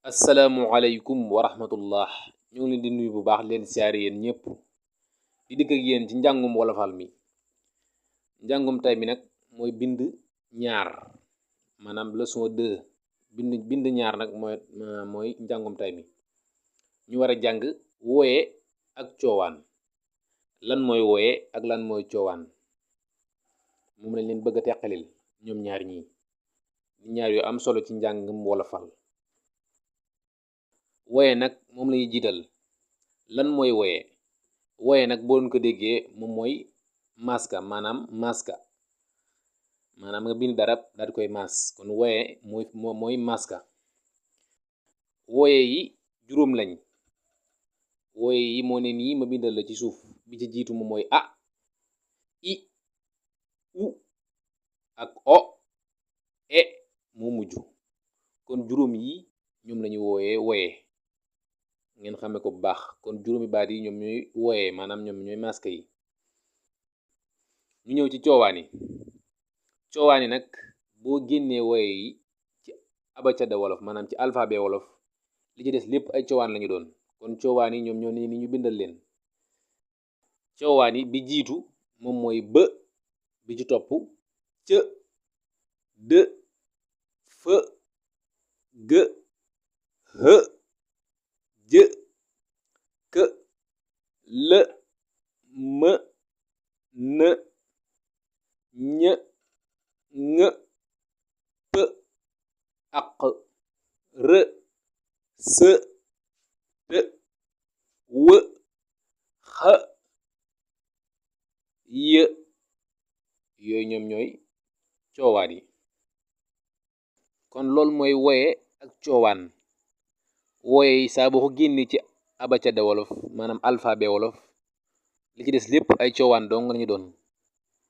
asalaamualeykum wa rahmatullah ñu ngi leen di nuyu bu baax leen siyaare yéen ñëpp di dëkk ak yéen ci njàngum wolofal mi. njàngum tay mi nag mooy bind ñaar, maanaam leçon 2 bind ñaar nag mooy njàngum tay mi. ñu war a jàng wooye ak coowaan. lan mooy wooye ak lan mooy coowaan, moom lañ leen bëgg a teqalil ñoom ñaar ñi ñaar yu am solo ci njàngum wolofal. woye nag moom lañuy jiital. lan mooy woye? woye nag boo ko déggee moom mooy maska, maanaam nga bind darab daal di koy mas, kon woye mooy maska. woye yi juróom lañ. woye yi moo ne nii ma bindal la ci suuf. bi ci jiitu moom mooy a, i, u ak o, e moo mujj. kon juróom yi ñoom lañu wooyee woye, ngeen xamee ko bu baax. kon juróomi baat yi ñoom ñooy woye, maanaam ñoom ñooy maska yi. ñu ñëw ci coowaan yi. coowaan yi nag boo génnee woye yi ci abacada wolof, maanaam ci alphabet wolof, li ci des lépp ay coowaan lañu doon. kon coowaan yi ñoom ñoo ne ni ñu bindal leen. coowaan yi bi jiitu moom mooy b, bi ci topp c, d, f, g, h, j, k, l, m, n, ñ, ŋ, p, aq, r, s, t, w, x, y. yooyu ñoom ñooy coowaan yi. kon loolu mooy woye ak coowaan. woye yi saa boo ko génnee ci abacada wolof, maanaam alphabet wolof, li ci des lépp ay coowaan dong lañu doon.